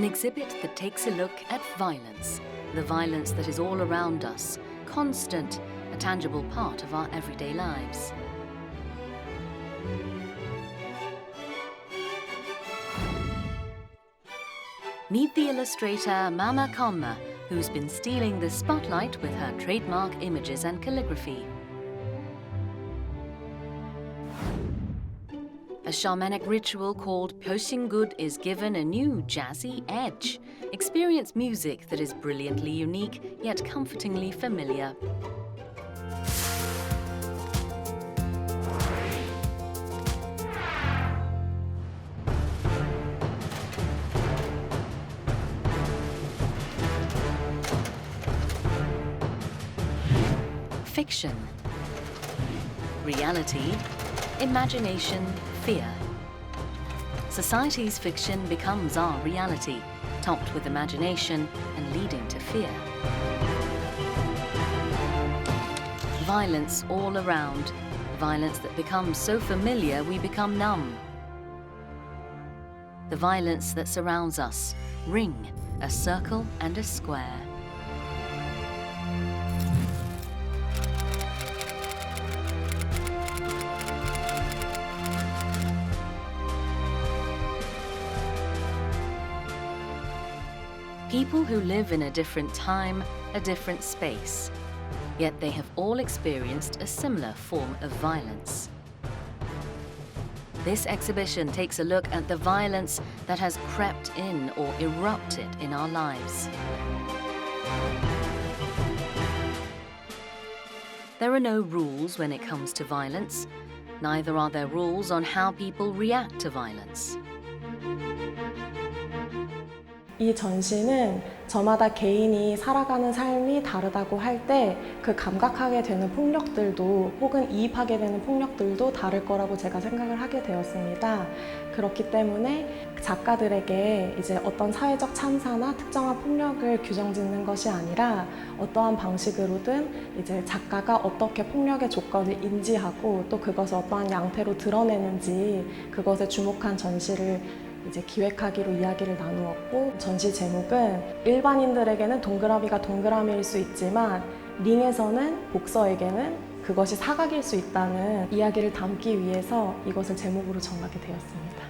An exhibit that takes a look at violence, the violence that is all around us, constant, a tangible part of our everyday lives. Meet the illustrator Mama Conma, who's been stealing the spotlight with her trademark images and calligraphy. A shamanic ritual called Pyosinggud is given a new jazzy edge. Experience music that is brilliantly unique, yet comfortingly familiar. Fiction, reality, imagination, fear. Society's fiction becomes our reality, topped with imagination and leading to fear. Violence all around, violence that becomes so familiar we become numb. The violence that surrounds us, ring, a circle and a square. People who live in a different time, a different space, yet they have all experienced a similar form of violence. This exhibition takes a look at the violence that has crept in or erupted in our lives. There are no rules when it comes to violence. Neither are there rules on how people react to violence. 이 전시는 저마다 개인이 살아가는 삶이 다르다고 할 때 그 감각하게 되는 폭력들도 혹은 이입하게 되는 폭력들도 다를 거라고 제가 생각을 하게 되었습니다. 그렇기 때문에 작가들에게 이제 어떤 사회적 참사나 특정한 폭력을 규정짓는 것이 아니라 어떠한 방식으로든 이제 작가가 어떻게 폭력의 조건을 인지하고 또 그것을 어떠한 양태로 드러내는지 그것에 주목한 전시를 이제 기획하기로 이야기를 나누었고, 전시 제목은 일반인들에게는 동그라미가 동그라미일 수 있지만 링에서는 복서에게는 그것이 사각일 수 있다는 이야기를 담기 위해서 이것을 제목으로 정하게 되었습니다.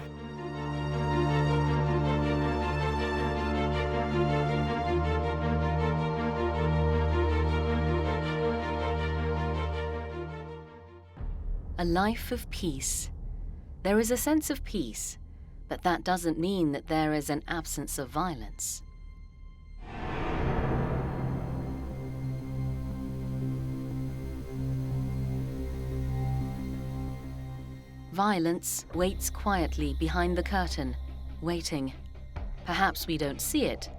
A life of peace. There is a sense of peace, but that doesn't mean that there is an absence of violence. Violence waits quietly behind the curtain, waiting. Perhaps we don't see it,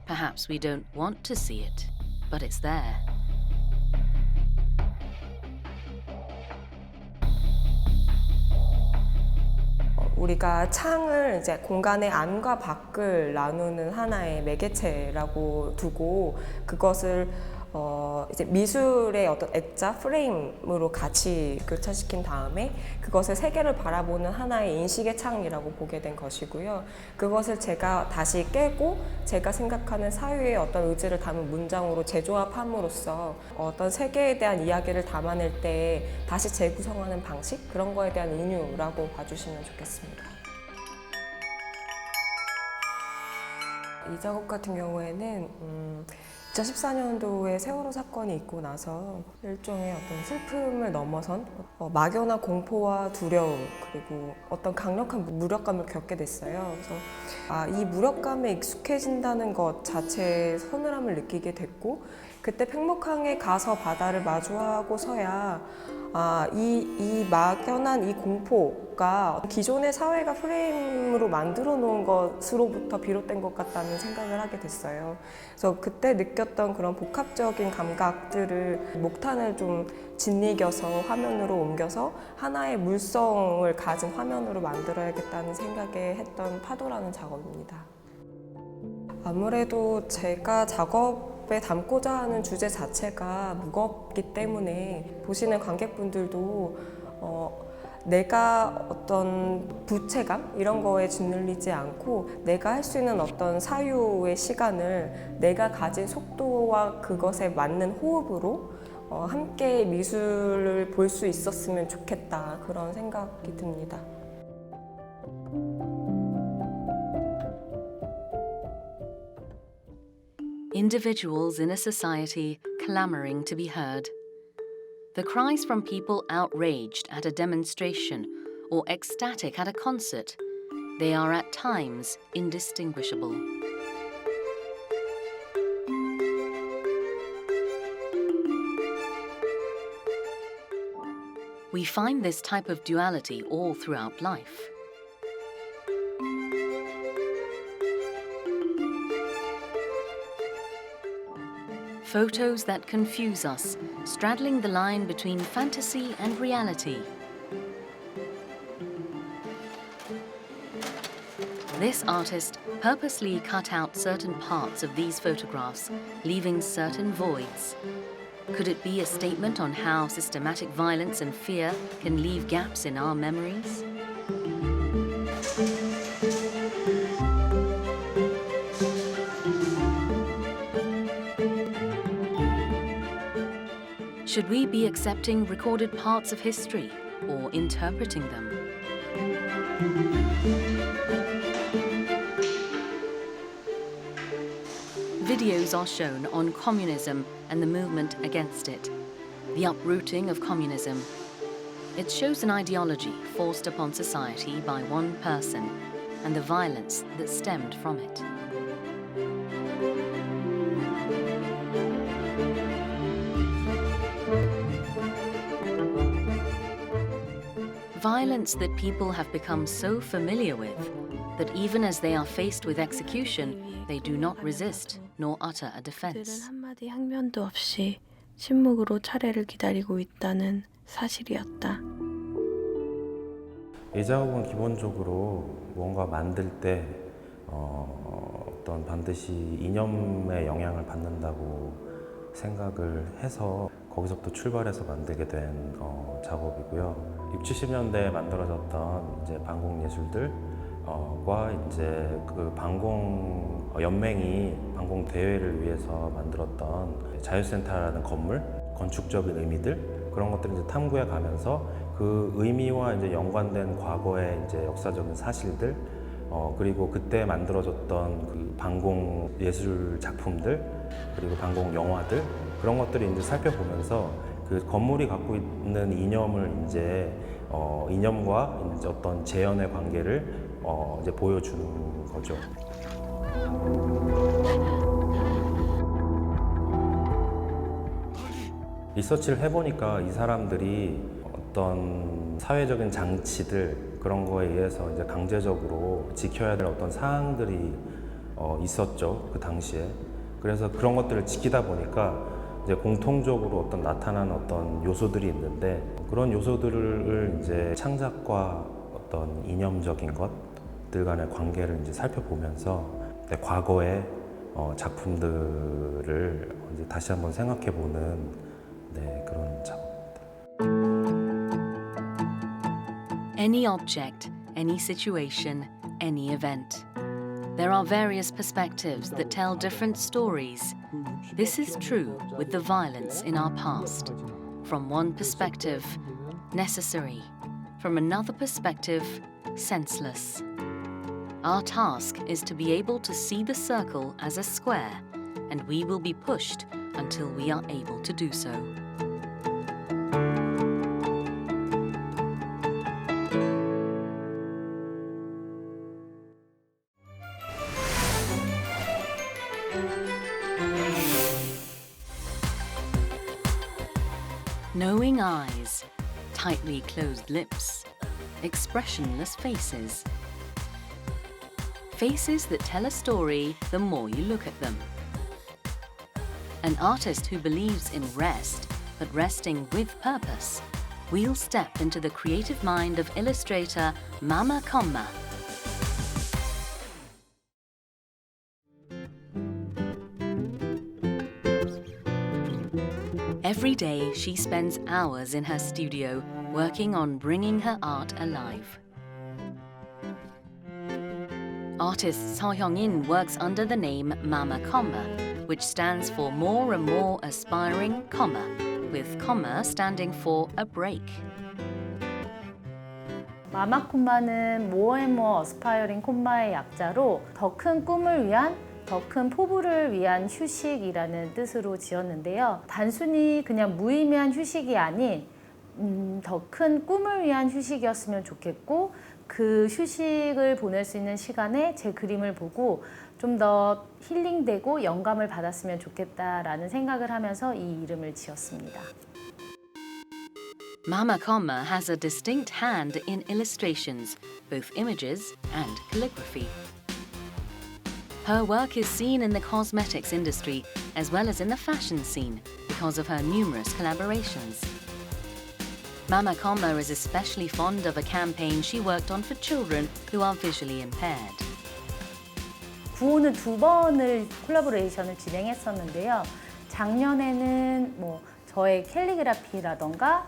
perhaps we don't want to see it, but it's there. 우리가 창을 이제 공간의 안과 밖을 나누는 하나의 매개체라고 두고 그것을 이제 미술의 어떤 액자 프레임으로 같이 교차시킨 다음에 그것을 세계를 바라보는 하나의 인식의 창이라고 보게 된 것이고요. 그것을 제가 다시 깨고 제가 생각하는 사회의 어떤 의지를 담은 문장으로 재조합함으로써 어떤 세계에 대한 이야기를 담아낼 때 다시 재구성하는 방식, 그런 거에 대한 은유라고 봐주시면 좋겠습니다. 이 작업 같은 경우에는 2014년도에 세월호 사건이 있고 나서 일종의 어떤 슬픔을 넘어선 막연한 공포와 두려움, 그리고 어떤 강력한 무력감을 겪게 됐어요. 그래서 이 무력감에 익숙해진다는 것 자체에 서늘함을 느끼게 됐고, 그때 팽목항에 가서 바다를 마주하고서야 이 막연한 이 공포가 기존의 사회가 프레임으로 만들어 놓은 것으로부터 비롯된 것 같다는 생각을 하게 됐어요. 그래서 그때 느꼈던 그런 복합적인 감각들을 목탄을 좀 짓이겨서 화면으로 옮겨서 하나의 물성을 가진 화면으로 만들어야겠다는 생각에 했던 파도라는 작업입니다. 아무래도 제가 작업에 담고자 하는 주제 자체가 무겁기 때문에 보시는 관객분들도 내가 어떤 부채감 이런 거에 짓눌리지 않고 내가 할 수 있는 어떤 사유의 시간을 내가 가진 속도와 그것에 맞는 호흡으로 함께 미술을 볼 수 있었으면 좋겠다 그런 생각이 듭니다. Individuals in a society clamoring to be heard. The cries from people outraged at a demonstration or ecstatic at a concert, they are at times indistinguishable. We find this type of duality all throughout life. Photos that confuse us, straddling the line between fantasy and reality. This artist purposely cut out certain parts of these photographs, leaving certain voids. Could it be a statement on how systematic violence and fear can leave gaps in our memories? Should we be accepting recorded parts of history or interpreting them? Videos are shown on communism and the movement against it, the uprooting of communism. It shows an ideology forced upon society by one person and the violence that stemmed from it. Violence that people have become so familiar with that even as they are faced with execution, they do not resist nor utter a defense. 그들은 한마디 항변도 없이 침묵으로 차례를 기다리고 있다는 사실이었다. 이 작업은 기본적으로 뭔가 만들 때 어떤 반드시 이념의 영향을 받는다고 생각을 해서 거기서부터 출발해서 만들게 된 작업이고요. 60, 70년대에 만들어졌던 이제 반공 예술들과 이제 그 반공 연맹이 반공 대회를 위해서 만들었던 자유센터라는 건물, 건축적인 의미들 그런 것들을 이제 탐구해 가면서 그 의미와 이제 연관된 과거의 이제 역사적인 사실들 그리고 그때 만들어졌던 그 반공 예술 작품들 그리고 반공 영화들 그런 것들을 이제 살펴보면서 그 건물이 갖고 있는 이념을 이제 이념과 이제 어떤 재현의 관계를 이제 보여주는 거죠. 리서치를 해보니까 이 사람들이 어떤 사회적인 장치들 그런 거에 의해서 이제 강제적으로 지켜야 될 어떤 사항들이 있었죠 그 당시에. 그래서 그런 것들을 지키다 보니까 이제 공통적으로 어떤 나타나는 어떤 요소들이 있는데 그런 요소들을 이제 창작과 어떤 이념적인 것들 간의 관계를 이제 살펴보면서 과거의 작품들을 이제 다시 한번 생각해보는 그런 작업입니다. Any object, any situation, any event. There are various perspectives that tell different stories. This is true with the violence in our past. From one perspective, necessary. From another perspective, senseless. Our task is to be able to see the circle as a square, and we will be pushed until we are able to do so. Knowing eyes, tightly closed lips, expressionless faces. Faces that tell a story the more you look at them. An artist who believes in rest, but resting with purpose. We'll step into the creative mind of illustrator Mama Komma. Every day, she spends hours in her studio working on bringing her art alive. Artist Seo Hyung-in works under the name Mama Comma, which stands for more and more aspiring, comma, with comma standing for a break. 마마콤마는 모어앤모어 어스파이어링 콤마의 약자로 더 큰 꿈을 위한, 더 큰 포부를 위한 휴식이라는 뜻으로 지었는데요. 단순히 그냥 무의미한 휴식이 아닌 더 큰 꿈을 위한 휴식이었으면 좋겠고, 그 휴식을 보낼 수 있는 시간에 제 그림을 보고 좀 더 힐링되고 영감을 받았으면 좋겠다라는 생각을 하면서 이 이름을 지었습니다. Mama Comma has a distinct hand in illustrations, both images and calligraphy. Her work is seen in the cosmetics industry as well as in the fashion scene because of her numerous collaborations. Mama Comma is especially fond of a campaign she worked on for children who are visually impaired. 구호는 2번을 콜라보레이션을 진행했었는데요. 작년에는 저의 캘리그라피라던가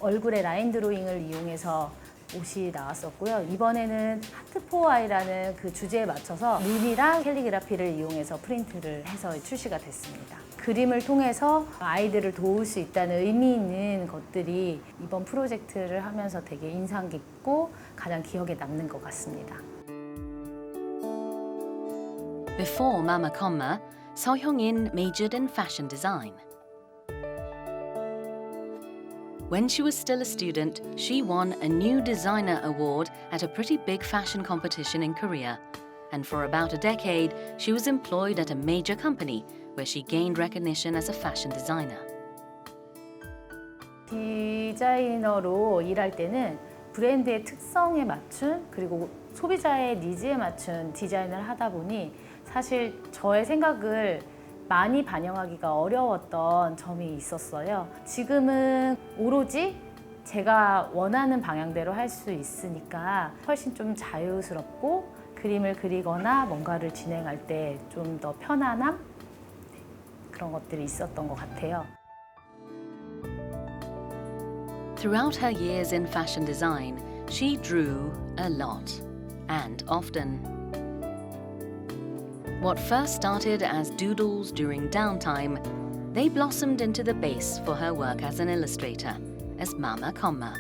얼굴의 라인 드로잉을 이용해서 옷이 나왔었고요. 이번에는 하트 포 아이라는 그 주제에 맞춰서 눈이랑 캘리그라피를 이용해서 프린트를 해서 출시가 됐습니다. 그림을 통해서 아이들을 도울 수 있다는 의미 있는 것들이 이번 프로젝트를 하면서 되게 인상 깊고 가장 기억에 남는 것 같습니다. Before Mama Comma, Seo Hyung-in majored in fashion design. When she was still a student, she won a new designer award at a pretty big fashion competition in Korea. And for about a decade, she was employed at a major company where she gained recognition as a fashion designer. 디자이너로 일할 때는 브랜드의 특성에 맞춘 그리고 소비자의 니즈에 맞춘 디자인을 하다 보니 사실 저의 생각을 많이 반영하기가 어려웠던 점이 있었어요. 지금은 오로지 제가 원하는 방향대로 할 수 있으니까 훨씬 좀 자유스럽고 그림을 그리거나 뭔가를 진행할 때 좀 더 편안함? 그런 것들이 있었던 것 같아요. Throughout her years in fashion design, she drew a lot, and often. What first started as doodles during downtime, they blossomed into the base for her work as an illustrator, as Mama Comma.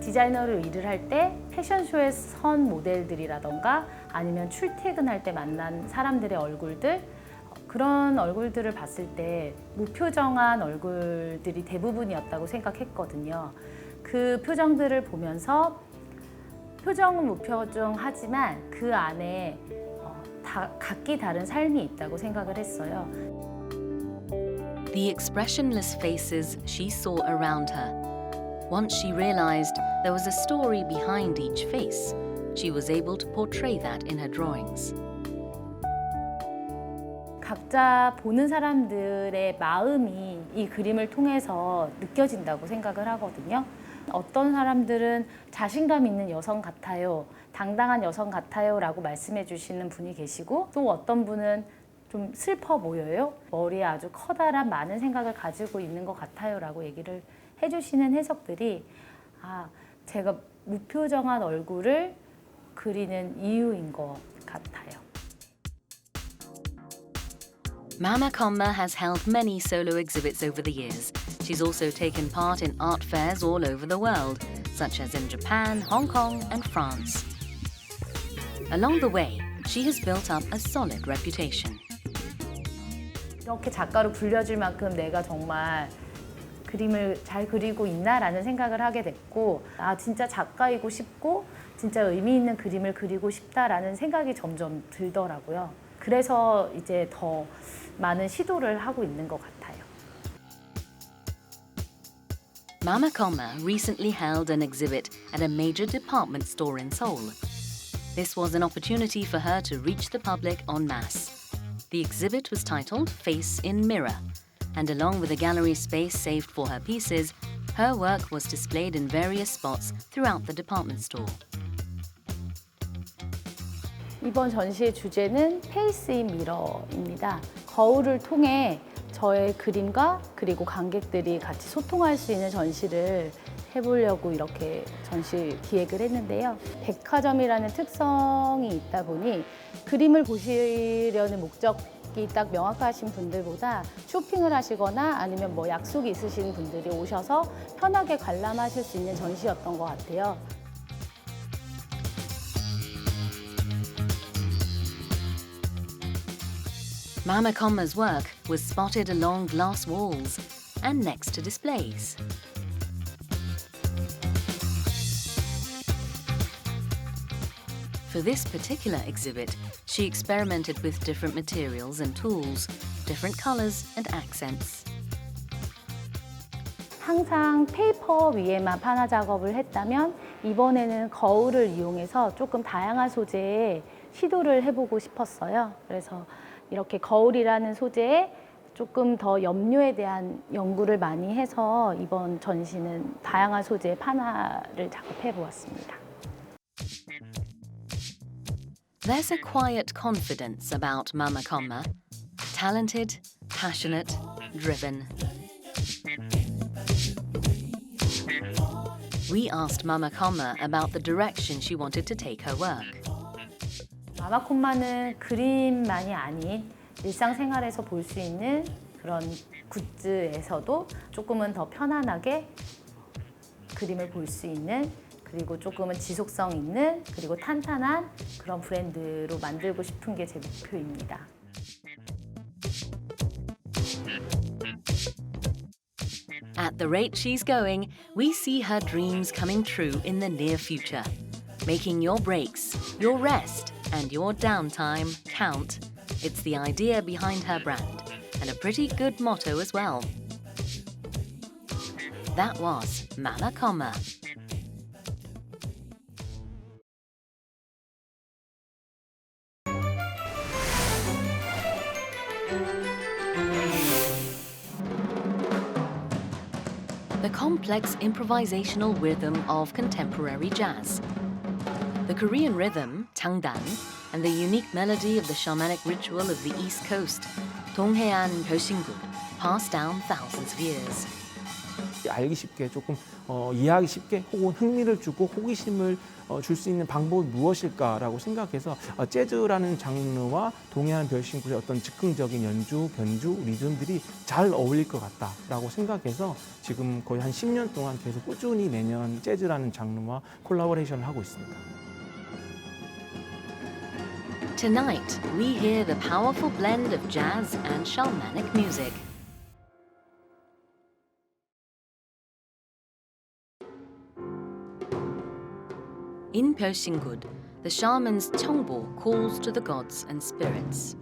디자이너로 일을 할 때 패션쇼에 선 모델들이라던가 아니면 출퇴근할 때 만난 사람들의 얼굴들, 그런 얼굴들을 봤을 때 무표정한 얼굴들이 대부분이었다고 생각했거든요. 그 표정들을 보면서 표정은 무표정하지만 그 안에 각기 다른 삶이 있다고 생각을 했어요. The expressionless faces she saw around her. Once she realized there was a story behind each face, she was able to portray that in her drawings. 각자 보는 사람들의 마음이 이 그림을 통해서 느껴진다고 생각을 하거든요. 어떤 사람들은 자신감 있는 여성 같아요, 당당한 여성 같아요 라고 말씀해 주시는 분이 계시고, 또 어떤 분은 좀 슬퍼 보여요, 머리에 아주 커다란 많은 생각을 가지고 있는 것 같아요 라고 얘기를 해주시는 해석들이 제가 무표정한 얼굴을 그리는 이유인 것 같아요. Mama Comma has held many solo exhibits over the years. She's also taken part in art fairs all over the world, such as in Japan, Hong Kong, and France. Along the way, she has built up a solid reputation. 이렇게 작가로 불려질 만큼 내가 정말 그림을 잘 그리고 있나라는 생각을 하게 됐고, 진짜 작가이고 싶고 진짜 의미 있는 그림을 그리고 싶다라는 생각이 점점 들더라고요. 그래서 이제 더 많은 시도를 하고 있는 것 같아요. Mama Comma recently held an exhibit at a major department store in Seoul. This was an opportunity for her to reach the public en masse. The exhibit was titled Face in Mirror, and along with a gallery space saved for her pieces, Her work was displayed in various spots throughout the department store. 이번 전시의 주제는 페이스 인 미러입니다. 거울을 통해 저의 그림과 그리고 관객들이 같이 소통할 수 있는 전시를 해보려고 이렇게 전시 기획을 했는데요. 백화점이라는 특성이 있다 보니 그림을 보시려는 목적이 딱 명확하신 분들보다 쇼핑을 하시거나 아니면 뭐 약속이 있으신 분들이 오셔서 편하게 관람하실 수 있는 전시였던 것 같아요. Mama Comma's work was spotted along glass walls and next to displays. For this particular exhibit, she experimented with different materials and tools, different colors and accents. 항상 페이퍼 위에만 판화 작업을 했다면 이번에는 거울을 이용해서 조금 다양한 소재에 시도를 해보고 싶었어요. 그래서 이렇게 거울이라는 소재에 조금 더 염료에 대한 연구를 많이 해서 이번 전시는 다양한 소재의 판화를 작업해 보았습니다. There's a quiet confidence about Mama Comma. Talented, passionate, driven. We asked Mama Comma about the direction she wanted to take her work. 마마콤마는 그림만이 아닌 일상생활에서 볼 수 있는 그런 굿즈에서도 조금은 더 편안하게 그림을 볼 수 있는, 그리고 조금은 지속성 있는, 그리고 탄탄한 그런 브랜드로 만들고 싶은 게 제 목표입니다. At the rate she's going, we see her dreams coming true in the near future, making your breaks, your rest, and your downtime count. It's the idea behind her brand, and a pretty good motto as well. That was Mama Comma. The complex improvisational rhythm of contemporary jazz. The Korean rhythm, Changdan, and the unique melody of the shamanic ritual of the East Coast, Donghaean Pyeolshingguk, passed down thousands of years. 알기 쉽게 조금 이해하기 쉽게 혹은 흥미를 주고 호기심을 줄 수 있는 방법이 무엇일까라고 생각해서 재즈라는 장르와 동해안 별신구의 어떤 즉흥적인 연주, 변주, 리듬들이 잘 어울릴 것 같다라고 생각해서 지금 거의 한 10년 동안 계속 꾸준히 매년 재즈라는 장르와 콜라보레이션을 하고 있습니다. Tonight, we hear the powerful blend of jazz and shamanic music. In Pyeolshingguk, the shaman's Cheongbo calls to the gods and spirits.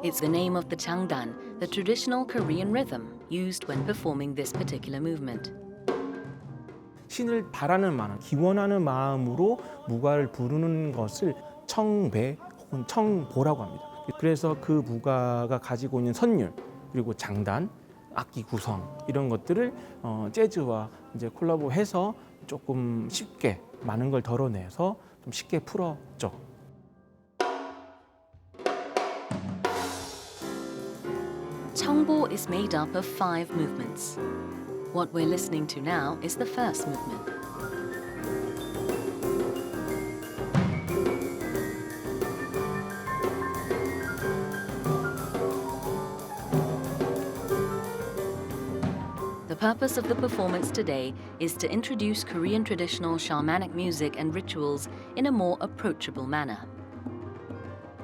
It's the name of the Changdan, the traditional Korean rhythm used when performing this particular movement. 신을 바라는 마음, 기원하는 마음으로 무가를 부르는 것을 청배 혹은 청보라고 합니다. 그래서 그 무가가 가지고 있는 선율, 그리고 장단, 악기 구성 이런 것들을 재즈와 이제 콜라보해서 조금 쉽게 많은 걸 덜어내서 좀 쉽게 풀었죠. Cheongbo is made up of 5 movements. What we're listening to now is the first movement. The purpose of the performance today is to introduce Korean traditional shamanic music and rituals in a more approachable manner.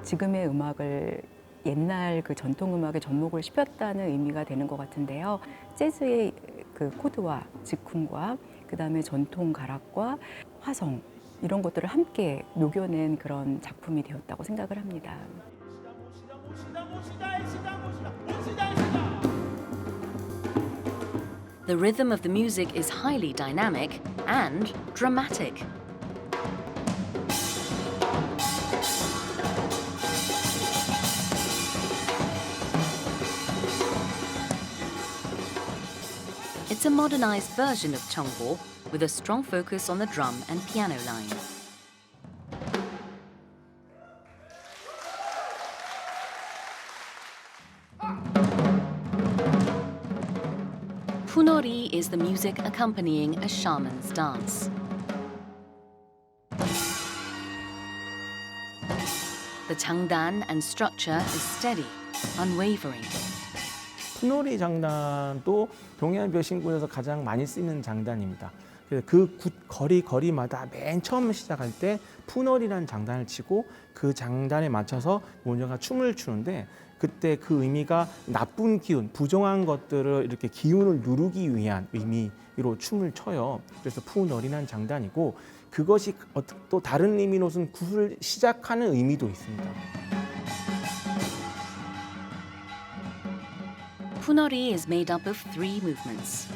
지금의 음악을 옛날 그 전통 음악에 접목을 시켰다는 의미가 되는 것 같은데요. 재즈의 그 코드와 즉흥과 그다음에 전통 가락과 화성 이런 것들을 함께 녹여낸 그런 작품이 되었다고 생각을 합니다. The rhythm of the music is highly dynamic and dramatic. It's a modernized version of Cheongbo with a strong focus on the drum and piano line. Punori is the music accompanying a shaman's dance. The 장단 and structure is steady, unwavering. 푸노리 장단도 동해안 벼신군에서 가장 많이 쓰이는 장단입니다. 그래서 그 거리마다 맨 처음 시작할 때 푸너리라는 장단을 치고 그 장단에 맞춰서 모녀가 춤을 추는데 그때 그 의미가 나쁜 기운, 부정한 것들을 이렇게 기운을 누르기 위한 의미로 춤을 춰요. 그래서 푸너리라는 장단이고 그것이 또 다른 의미로서는 굿을 시작하는 의미도 있습니다. Punori is made up of 3 movements.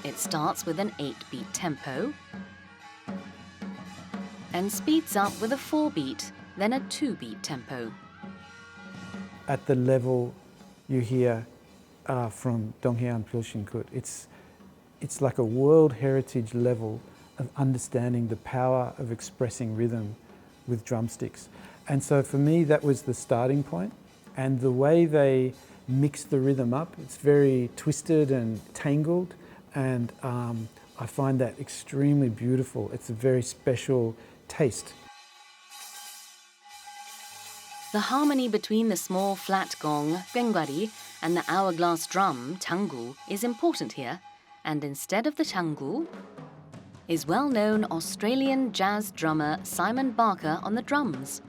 It starts with an 8-beat tempo and speeds up with a 4-beat, then a 2-beat tempo. At the level you hear from Donghaean Pyeolshinkut, it's like a world heritage level of understanding the power of expressing rhythm with drumsticks. And so for me, that was the starting point. And the way they mix the rhythm up, it's very twisted and tangled. And I find that extremely beautiful. It's a very special taste. The harmony between the small flat gong, gwengwari, and the hourglass drum, 장구, is important here. And instead of the 장구, is well-known Australian jazz drummer Simon Barker on the drums.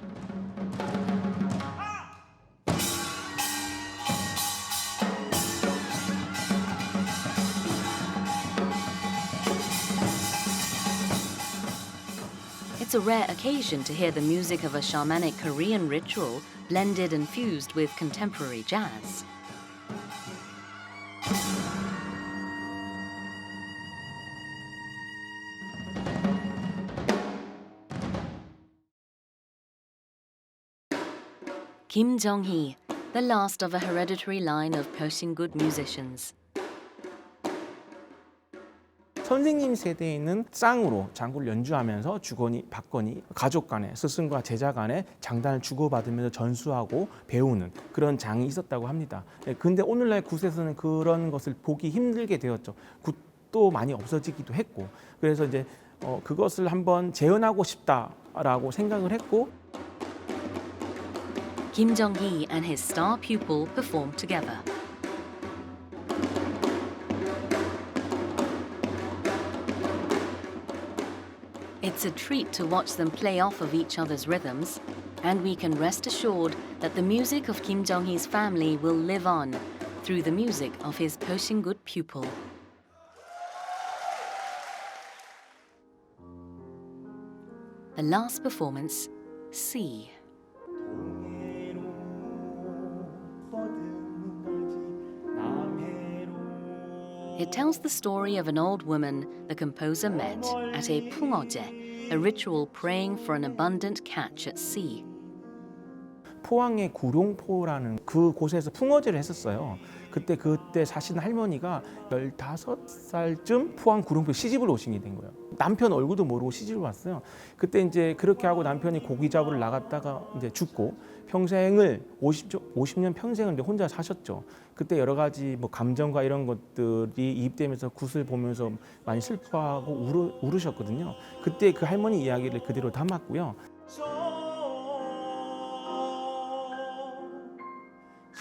It's a rare occasion to hear the music of a shamanic Korean ritual blended and fused with contemporary jazz. Kim Jong-hee, the last of a hereditary line of Pyeolshingut musicians. 선생님 세대에는 쌍으로 장구를 연주하면서 주거니 받거니 가족 간에 스승과 제자 간에 장단을 주고받으면서 전수하고 배우는 그런 장이 있었다고 합니다. 근데 오늘날 굿에서는 그런 것을 보기 힘들게 되었죠. 굿도 많이 없어지기도 했고 그래서 이제 그것을 한번 재현하고 싶다라고 생각을 했고 Kim Jong-hee and his star pupil performed together. It's a treat to watch them play off of each other's rhythms, and we can rest assured that the music of Kim Jong-hee's family will live on through the music of his Pyeolshingut pupil. The last performance, C. It tells the story of an old woman the composer met at a 풍어제, a ritual praying for an abundant catch at sea. 포항의 구룡포라는 그 곳에서 풍어제를 했었어요. 그때 사신 할머니가 15살쯤 포항 구룡포에 시집을 오시게 된 거예요. 남편 얼굴도 모르고 시집을 왔어요. 그때 이제 그렇게 하고 남편이 고기 잡으러 나갔다가 이제 죽고 평생을 50년 평생을 이제 혼자 사셨죠. 그때 여러 가지 뭐 감정과 이런 것들이 이입되면서 굿을 보면서 많이 슬퍼하고 울으셨거든요. 그때 그 할머니 이야기를 그대로 담았고요.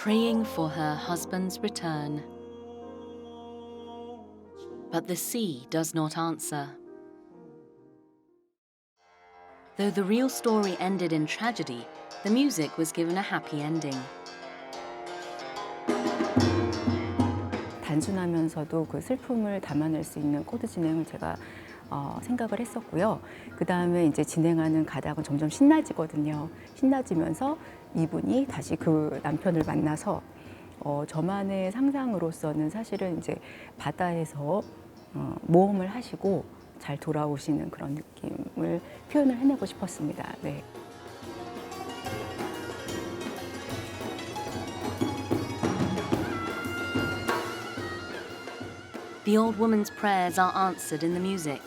Praying for her husband's return. But the sea does not answer. Though the real story ended in tragedy, the music was given a happy ending. 단순하면서도 그 슬픔을 담아낼 수 있는 코드 진행을 제가 생각을 했었고요. 그 다음에 이제 진행하는 가닥은 점점 신나지거든요. 신나지면서 이분이 다시 그 남편을 만나서 저만의 상상으로서는 사실은 이제 바다에서 모험을 하시고 잘 돌아오시는 그런 느낌을 표현을 해내고 싶었습니다. 네. The old woman's prayers are answered in the music,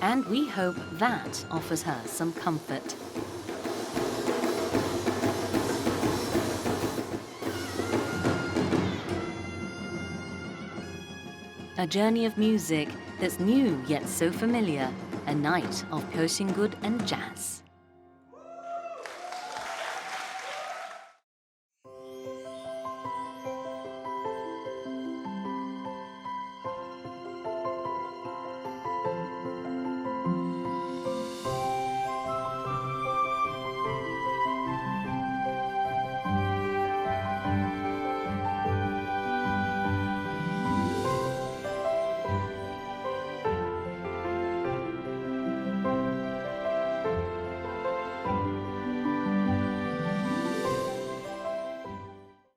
and we hope that offers her some comfort. A journey of music that's new yet so familiar, a night of Pyeongsinggud and jazz.